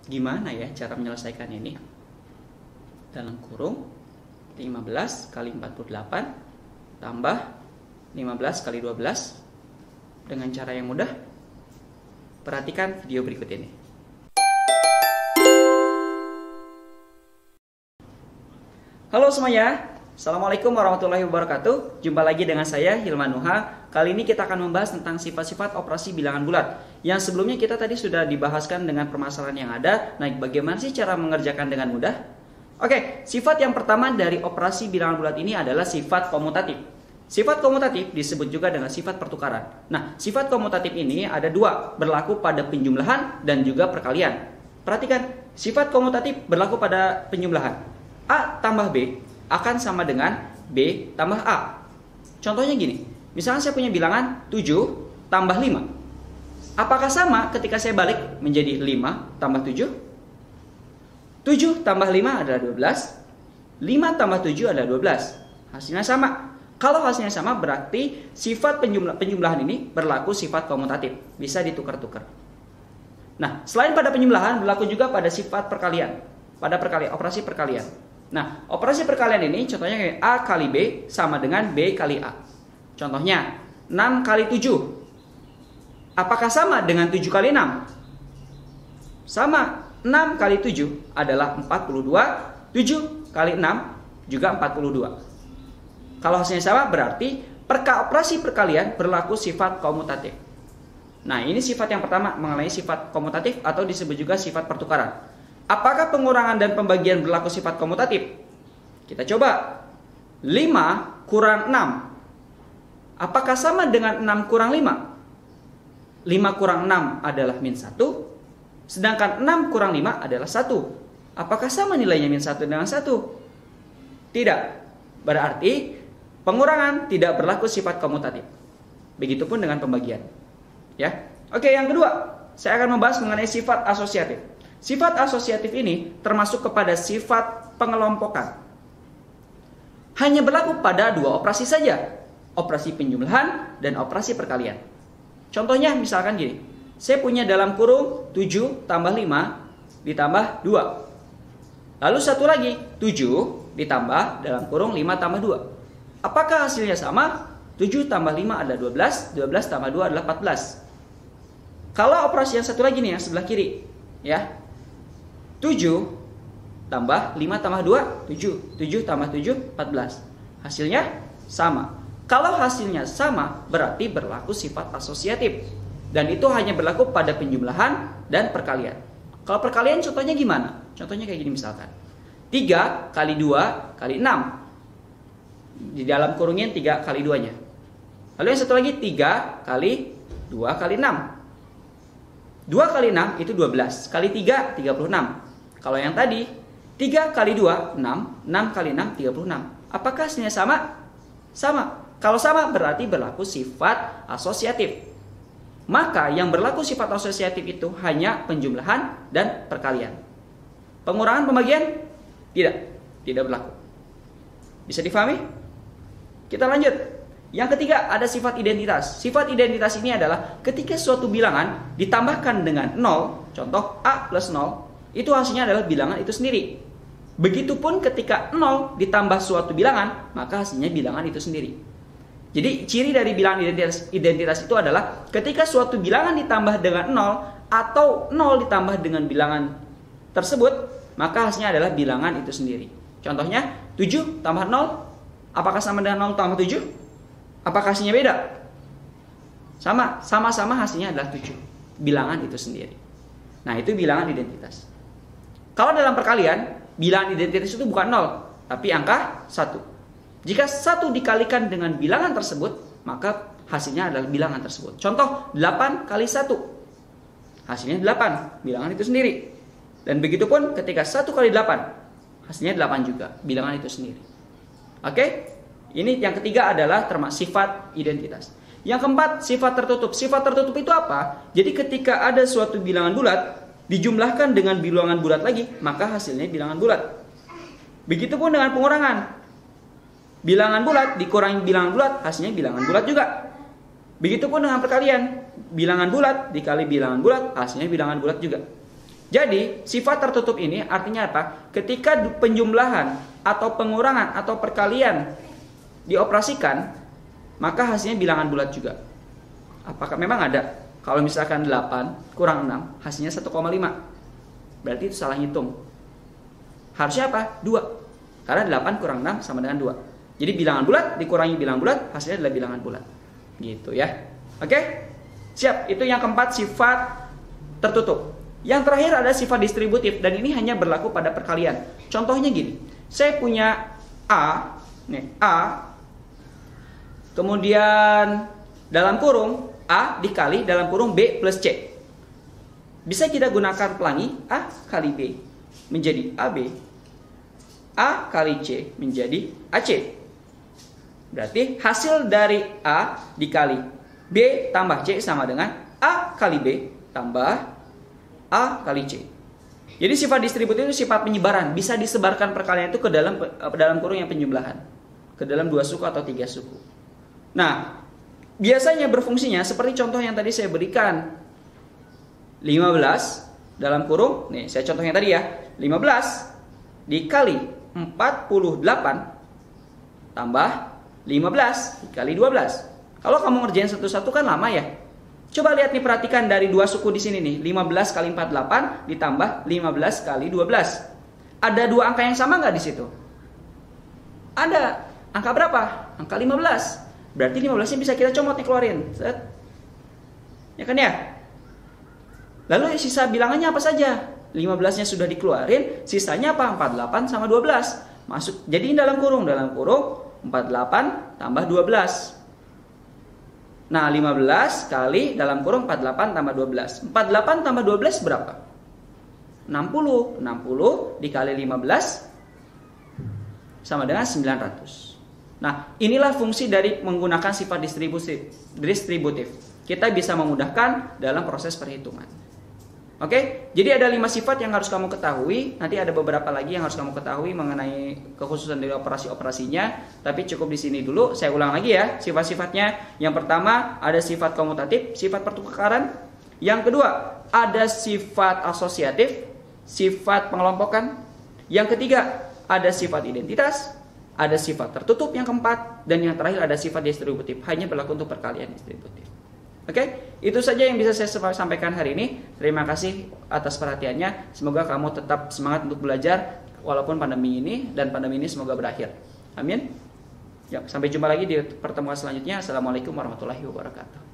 Gimana ya cara menyelesaikan ini? Dalam kurung 15 kali 48 tambah 15 kali 12 dengan cara yang mudah. Perhatikan video berikut ini. Halo semuanya, Assalamualaikum warahmatullahi wabarakatuh. Jumpa lagi dengan saya Hilman Nuha. Kali ini kita akan membahas tentang sifat-sifat operasi bilangan bulat. Yang sebelumnya kita tadi sudah dibahaskan dengan permasalahan yang ada. Nah, bagaimana sih cara mengerjakan dengan mudah? Oke, sifat yang pertama dari operasi bilangan bulat ini adalah sifat komutatif. Sifat komutatif disebut juga dengan sifat pertukaran. Nah, sifat komutatif ini ada dua, berlaku pada penjumlahan dan juga perkalian. Perhatikan, sifat komutatif berlaku pada penjumlahan. A tambah B akan sama dengan B tambah A. Contohnya gini, misalnya saya punya bilangan 7 tambah 5. Apakah sama ketika saya balik menjadi 5 tambah 7? 7 tambah 5 adalah 12. 5 tambah 7 adalah 12. Hasilnya sama. Kalau hasilnya sama berarti sifat penjumlahan ini berlaku sifat komutatif. Bisa ditukar-tukar. Nah, selain pada penjumlahan berlaku juga pada sifat perkalian. Pada operasi perkalian. Nah, operasi perkalian ini contohnya kayak A kali B sama dengan B kali A. Contohnya 6 kali 7. Apakah sama dengan 7 kali 6? Sama. 6 kali 7 adalah 42. 7 kali 6 juga 42. Kalau hasilnya sama berarti operasi perkalian berlaku sifat komutatif. Nah, ini sifat yang pertama mengenai sifat komutatif atau disebut juga sifat pertukaran. Apakah pengurangan dan pembagian berlaku sifat komutatif? Kita coba. 5 kurang 6. Apakah sama dengan 6 kurang 5? 5 kurang 6 adalah min 1. Sedangkan 6 kurang 5 adalah 1. Apakah sama nilainya min 1 dengan 1? Tidak. Berarti pengurangan tidak berlaku sifat komutatif. Begitupun dengan pembagian. Ya. Oke, yang kedua, saya akan membahas mengenai sifat asosiatif. Sifat asosiatif ini termasuk kepada sifat pengelompokan. Hanya berlaku pada dua operasi saja, operasi penjumlahan dan operasi perkalian. Contohnya misalkan gini, saya punya dalam kurung 7 tambah 5 ditambah 2. Lalu satu lagi, 7 ditambah dalam kurung 5 tambah 2. Apakah hasilnya sama? 7 tambah 5 adalah 12, 12 tambah 2 adalah 14. Kalau operasi yang satu lagi nih, yang sebelah kiri, ya. 7 tambah 5 tambah 2, 7. 7 tambah 7, 14. Hasilnya sama. Kalau hasilnya sama, berarti berlaku sifat asosiatif. Dan itu hanya berlaku pada penjumlahan dan perkalian. Kalau perkalian contohnya gimana? Contohnya kayak gini misalkan. 3 kali 2 kali 6. Di dalam kurungnya 3 kali 2-nya. Lalu yang satu lagi 3 kali 2 kali 6. 2 kali 6 itu 12. Kali 3, 36. Kalau yang tadi, 3 kali 2, 6. 6 kali 6, 36. Apakah hasilnya sama? Sama. Kalau sama berarti berlaku sifat asosiatif. Maka yang berlaku sifat asosiatif itu hanya penjumlahan dan perkalian. Pengurangan pembagian? Tidak. Tidak berlaku. Bisa difahami? Kita lanjut. Yang ketiga ada sifat identitas. Sifat identitas ini adalah ketika suatu bilangan ditambahkan dengan 0, contoh A plus 0, itu hasilnya adalah bilangan itu sendiri. Begitupun ketika 0 ditambah suatu bilangan, maka hasilnya bilangan itu sendiri. Jadi ciri dari bilangan identitas itu adalah ketika suatu bilangan ditambah dengan 0 atau 0 ditambah dengan bilangan tersebut, maka hasilnya adalah bilangan itu sendiri. Contohnya 7 tambah 0, apakah sama dengan 0 tambah 7? Apakah hasilnya beda? Sama, sama-sama hasilnya adalah 7. Bilangan itu sendiri. Nah, itu bilangan identitas. Kalau dalam perkalian, bilangan identitas itu bukan 0, tapi angka 1. Jika 1 dikalikan dengan bilangan tersebut, maka hasilnya adalah bilangan tersebut. Contoh, 8 kali 1. Hasilnya 8, bilangan itu sendiri. Dan begitu pun ketika 1 kali 8, hasilnya 8 juga, bilangan itu sendiri. Oke? Ini yang ketiga adalah sifat identitas. Yang keempat, sifat tertutup. Sifat tertutup itu apa? Jadi ketika ada suatu bilangan bulat, dijumlahkan dengan bilangan bulat lagi, maka hasilnya bilangan bulat. Begitupun dengan pengurangan. Bilangan bulat dikurangi bilangan bulat, hasilnya bilangan bulat juga. Begitupun dengan perkalian. Bilangan bulat dikali bilangan bulat, hasilnya bilangan bulat juga. Jadi, sifat tertutup ini artinya apa? Ketika penjumlahan atau pengurangan atau perkalian dioperasikan, maka hasilnya bilangan bulat juga. Apakah memang ada? Kalau misalkan 8 kurang 6, hasilnya 1,5. Berarti itu salah hitung. Harusnya apa? 2. Karena 8 kurang 6 sama dengan 2. Jadi bilangan bulat dikurangi bilangan bulat, hasilnya adalah bilangan bulat. Gitu ya. Oke? Siap. Itu yang keempat, sifat tertutup. Yang terakhir ada sifat distributif, dan ini hanya berlaku pada perkalian. Contohnya gini. Saya punya A, nih, A. Kemudian dalam kurung A dikali dalam kurung B plus C. Bisa kita gunakan pelangi, A kali B menjadi AB, A kali C menjadi AC. Berarti hasil dari A dikali B tambah C sama dengan A kali B tambah A kali C. Jadi sifat distributif itu sifat penyebaran, bisa disebarkan perkalian itu ke dalam kurung yang penjumlahan, ke dalam 2 suku atau 3 suku. Nah, biasanya berfungsinya seperti contoh yang tadi saya berikan. 15 dalam kurung, nih saya contohnya tadi ya, 15 dikali 48 tambah 15 dikali 12. Kalau kamu ngerjain satu-satu kan lama ya. Coba lihat nih, perhatikan dari 2 suku di sini nih, 15 kali 48 ditambah 15 kali 12. Ada 2 angka yang sama nggak di situ? Ada. Angka berapa? Angka 15. Berarti 15-nya bisa kita comot nih, keluarin. Set. Ya kan ya? Lalu sisa bilangannya apa saja? 15-nya sudah dikeluarin, sisanya apa? 48 sama 12. Masuk. Jadi dalam kurung 48 tambah 12. Nah, 15 kali dalam kurung 48 tambah 12. 48 tambah 12 berapa? 60. 60 dikali 15 sama dengan 900. Nah, inilah fungsi dari menggunakan sifat distributif. Kita bisa memudahkan dalam proses perhitungan. Oke, jadi ada 5 sifat yang harus kamu ketahui. Nanti ada beberapa lagi yang harus kamu ketahui mengenai kekhususan dari operasi-operasinya. Tapi cukup di sini dulu. Saya ulang lagi ya sifat-sifatnya. Yang pertama ada sifat komutatif, sifat pertukaran. Yang kedua ada sifat asosiatif, sifat pengelompokan. Yang ketiga ada sifat identitas, ada sifat tertutup yang keempat, dan yang terakhir ada sifat distributif. Hanya berlaku untuk perkalian distributif. Oke, itu saja yang bisa saya sampaikan hari ini. Terima kasih atas perhatiannya. Semoga kamu tetap semangat untuk belajar walaupun pandemi ini, dan pandemi ini semoga berakhir. Amin. Ya, sampai jumpa lagi di pertemuan selanjutnya. Assalamualaikum warahmatullahi wabarakatuh.